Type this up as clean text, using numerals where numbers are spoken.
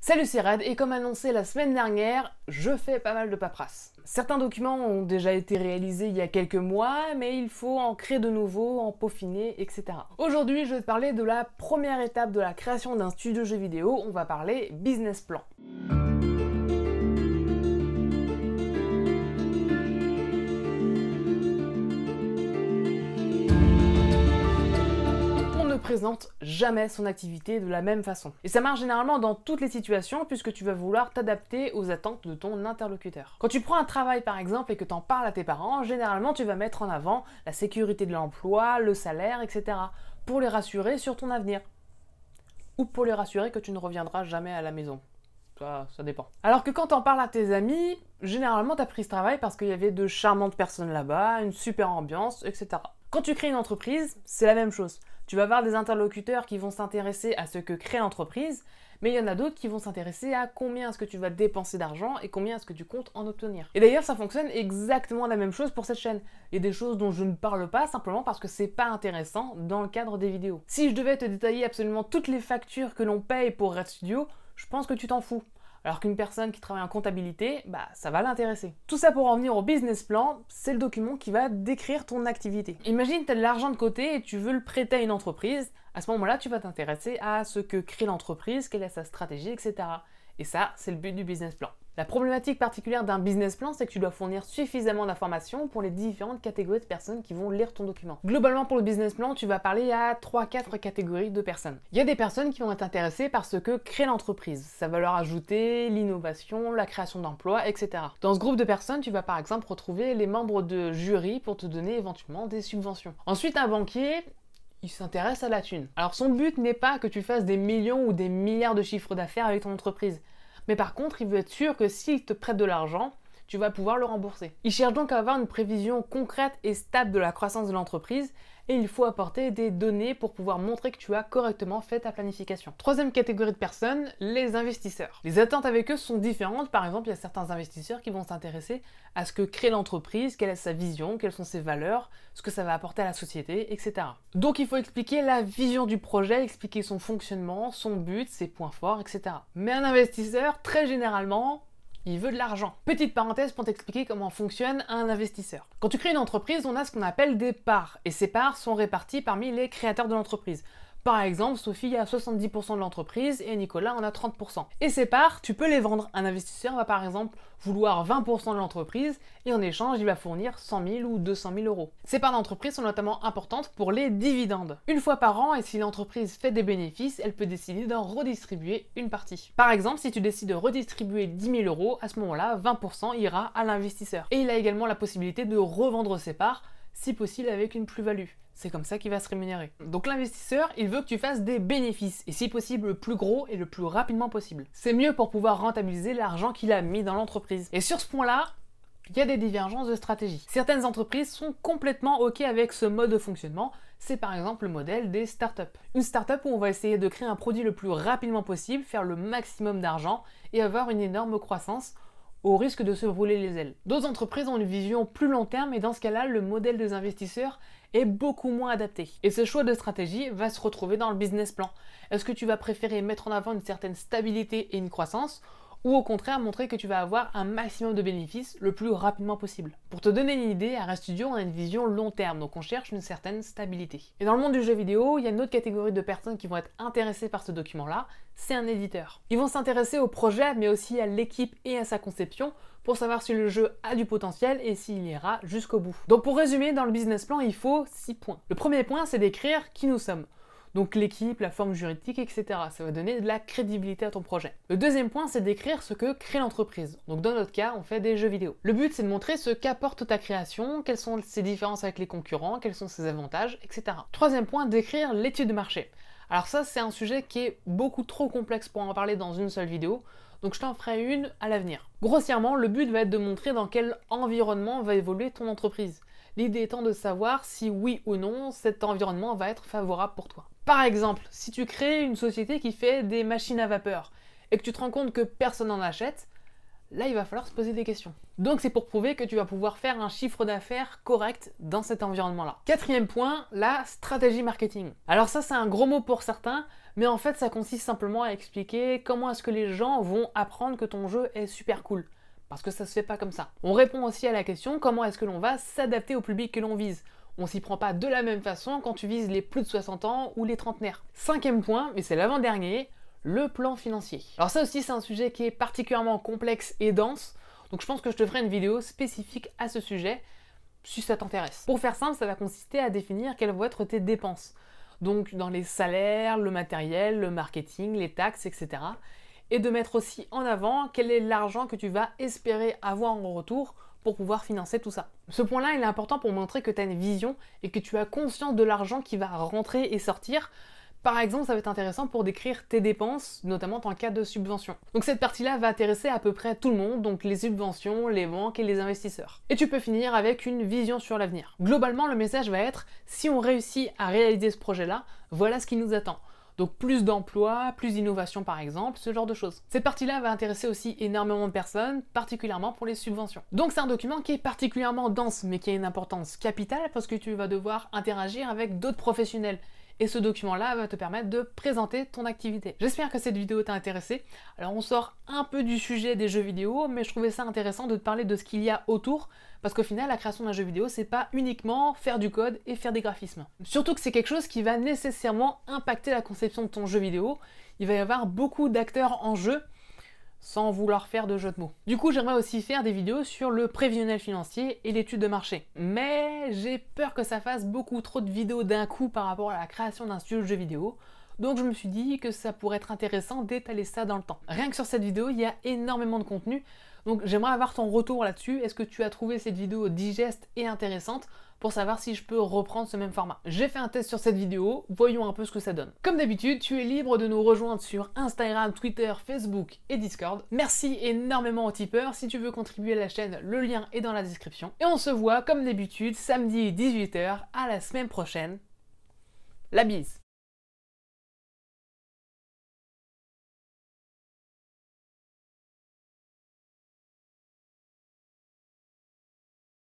Salut, c'est Red et comme annoncé la semaine dernière, je fais pas mal de paperasse. Certains documents ont déjà été réalisés il y a quelques mois, mais il faut en créer de nouveaux, en peaufiner, etc. Aujourd'hui, je vais te parler de la première étape de la création d'un studio jeux vidéo, on va parler business plan. Présente jamais son activité de la même façon. Et ça marche généralement dans toutes les situations puisque tu vas vouloir t'adapter aux attentes de ton interlocuteur. Quand tu prends un travail par exemple et que tu en parles à tes parents, généralement tu vas mettre en avant la sécurité de l'emploi, le salaire, etc. pour les rassurer sur ton avenir. Ou pour les rassurer que tu ne reviendras jamais à la maison. Ça dépend. Alors que quand t'en parles à tes amis, généralement t'as pris ce travail parce qu'il y avait de charmantes personnes là-bas, une super ambiance, etc. Quand tu crées une entreprise, c'est la même chose. Tu vas avoir des interlocuteurs qui vont s'intéresser à ce que crée l'entreprise, mais il y en a d'autres qui vont s'intéresser à combien est-ce que tu vas dépenser d'argent et combien est-ce que tu comptes en obtenir. Et d'ailleurs, ça fonctionne exactement la même chose pour cette chaîne. Il y a des choses dont je ne parle pas simplement parce que c'est pas intéressant dans le cadre des vidéos. Si je devais te détailler absolument toutes les factures que l'on paye pour Red Studio, je pense que tu t'en fous. Alors qu'une personne qui travaille en comptabilité, ça va l'intéresser. Tout ça pour en venir au business plan, c'est le document qui va décrire ton activité. Imagine tu as de l'argent de côté et tu veux le prêter à une entreprise. À ce moment-là, tu vas t'intéresser à ce que crée l'entreprise, quelle est sa stratégie, etc. Et ça, c'est le but du business plan. La problématique particulière d'un business plan, c'est que tu dois fournir suffisamment d'informations pour les différentes catégories de personnes qui vont lire ton document. Globalement, pour le business plan, tu vas parler à 3-4 catégories de personnes. Il y a des personnes qui vont être intéressées par ce que crée l'entreprise. Ça va leur ajouter l'innovation, la création d'emplois, etc. Dans ce groupe de personnes, tu vas par exemple retrouver les membres de jury pour te donner éventuellement des subventions. Ensuite, un banquier, il s'intéresse à la thune. Alors son but n'est pas que tu fasses des millions ou des milliards de chiffres d'affaires avec ton entreprise. Mais par contre, il veut être sûr que s'il te prête de l'argent, tu vas pouvoir le rembourser. Il cherche donc à avoir une prévision concrète et stable de la croissance de l'entreprise et il faut apporter des données pour pouvoir montrer que tu as correctement fait ta planification. Troisième catégorie de personnes, les investisseurs. Les attentes avec eux sont différentes. Par exemple, il y a certains investisseurs qui vont s'intéresser à ce que crée l'entreprise, quelle est sa vision, quelles sont ses valeurs, ce que ça va apporter à la société, etc. Donc il faut expliquer la vision du projet, expliquer son fonctionnement, son but, ses points forts, etc. Mais un investisseur, très généralement, il veut de l'argent. Petite parenthèse pour t'expliquer comment fonctionne un investisseur. Quand tu crées une entreprise, on a ce qu'on appelle des parts. Et ces parts sont réparties parmi les créateurs de l'entreprise. Par exemple, Sophie a 70% de l'entreprise et Nicolas en a 30%. Et ces parts, tu peux les vendre. Un investisseur va par exemple vouloir 20% de l'entreprise et en échange, il va fournir 100 000 ou 200 000 euros. Ces parts d'entreprise sont notamment importantes pour les dividendes. Une fois par an, et si l'entreprise fait des bénéfices, elle peut décider d'en redistribuer une partie. Par exemple, si tu décides de redistribuer 10 000 euros, à ce moment-là, 20% ira à l'investisseur. Et il a également la possibilité de revendre ses parts, si possible avec une plus-value. C'est comme ça qu'il va se rémunérer. Donc l'investisseur, il veut que tu fasses des bénéfices, et si possible le plus gros et le plus rapidement possible. C'est mieux pour pouvoir rentabiliser l'argent qu'il a mis dans l'entreprise. Et sur ce point-là, il y a des divergences de stratégie. Certaines entreprises sont complètement OK avec ce mode de fonctionnement. C'est par exemple le modèle des startups. Une startup où on va essayer de créer un produit le plus rapidement possible, faire le maximum d'argent et avoir une énorme croissance, au risque de se brûler les ailes. D'autres entreprises ont une vision plus long terme et dans ce cas-là, le modèle des investisseurs est beaucoup moins adapté. Et ce choix de stratégie va se retrouver dans le business plan. Est-ce que tu vas préférer mettre en avant une certaine stabilité et une croissance ou au contraire montrer que tu vas avoir un maximum de bénéfices le plus rapidement possible? Pour te donner une idée, à Red Studio, on a une vision long terme, donc on cherche une certaine stabilité. Et dans le monde du jeu vidéo, il y a une autre catégorie de personnes qui vont être intéressées par ce document-là, c'est un éditeur. Ils vont s'intéresser au projet, mais aussi à l'équipe et à sa conception, pour savoir si le jeu a du potentiel et s'il ira jusqu'au bout. Donc pour résumer, dans le business plan, il faut 6 points. Le premier point, c'est d'écrire qui nous sommes. Donc l'équipe, la forme juridique, etc. Ça va donner de la crédibilité à ton projet. Le deuxième point, c'est d'écrire ce que crée l'entreprise. Donc dans notre cas, on fait des jeux vidéo. Le but, c'est de montrer ce qu'apporte ta création, quelles sont ses différences avec les concurrents, quels sont ses avantages, etc. Troisième point, d'écrire l'étude de marché. Alors ça, c'est un sujet qui est beaucoup trop complexe pour en parler dans une seule vidéo, donc je t'en ferai une à l'avenir. Grossièrement, le but va être de montrer dans quel environnement va évoluer ton entreprise. L'idée étant de savoir si oui ou non cet environnement va être favorable pour toi. Par exemple, si tu crées une société qui fait des machines à vapeur et que tu te rends compte que personne n'en achète, là il va falloir se poser des questions. Donc c'est pour prouver que tu vas pouvoir faire un chiffre d'affaires correct dans cet environnement-là. Quatrième point, la stratégie marketing. Alors ça c'est un gros mot pour certains, mais en fait ça consiste simplement à expliquer comment est-ce que les gens vont apprendre que ton jeu est super cool. Parce que ça se fait pas comme ça. On répond aussi à la question comment est-ce que l'on va s'adapter au public que l'on vise. On s'y prend pas de la même façon quand tu vises les plus de 60 ans ou les trentenaires. Cinquième point, mais c'est l'avant-dernier, le plan financier. Alors ça aussi c'est un sujet qui est particulièrement complexe et dense, donc je pense que je te ferai une vidéo spécifique à ce sujet, si ça t'intéresse. Pour faire simple, ça va consister à définir quelles vont être tes dépenses. Donc dans les salaires, le matériel, le marketing, les taxes, etc. Et de mettre aussi en avant quel est l'argent que tu vas espérer avoir en retour pour pouvoir financer tout ça. Ce point-là, il est important pour montrer que tu as une vision et que tu as conscience de l'argent qui va rentrer et sortir. Par exemple, ça va être intéressant pour décrire tes dépenses, notamment en cas de subvention. Donc cette partie-là va intéresser à peu près tout le monde, donc les subventions, les banques et les investisseurs. Et tu peux finir avec une vision sur l'avenir. Globalement, le message va être, si on réussit à réaliser ce projet-là, voilà ce qui nous attend. Donc plus d'emplois, plus d'innovation par exemple, ce genre de choses. Cette partie-là va intéresser aussi énormément de personnes, particulièrement pour les subventions. Donc c'est un document qui est particulièrement dense, mais qui a une importance capitale parce que tu vas devoir interagir avec d'autres professionnels. Et ce document-là va te permettre de présenter ton activité. J'espère que cette vidéo t'a intéressé. Alors on sort un peu du sujet des jeux vidéo, mais je trouvais ça intéressant de te parler de ce qu'il y a autour, parce qu'au final, la création d'un jeu vidéo, c'est pas uniquement faire du code et faire des graphismes. Surtout que c'est quelque chose qui va nécessairement impacter la conception de ton jeu vidéo. Il va y avoir beaucoup d'acteurs en jeu, sans vouloir faire de jeu de mots. Du coup, j'aimerais aussi faire des vidéos sur le prévisionnel financier et l'étude de marché. Mais j'ai peur que ça fasse beaucoup trop de vidéos d'un coup par rapport à la création d'un studio de jeux vidéo. Donc je me suis dit que ça pourrait être intéressant d'étaler ça dans le temps. Rien que sur cette vidéo, il y a énormément de contenu. Donc j'aimerais avoir ton retour là-dessus. Est-ce que tu as trouvé cette vidéo digeste et intéressante pour savoir si je peux reprendre ce même format? J'ai fait un test sur cette vidéo, voyons un peu ce que ça donne. Comme d'habitude, tu es libre de nous rejoindre sur Instagram, Twitter, Facebook et Discord. Merci énormément aux tipeurs. Si tu veux contribuer à la chaîne, le lien est dans la description. Et on se voit comme d'habitude samedi 18 h. À la semaine prochaine. La bise!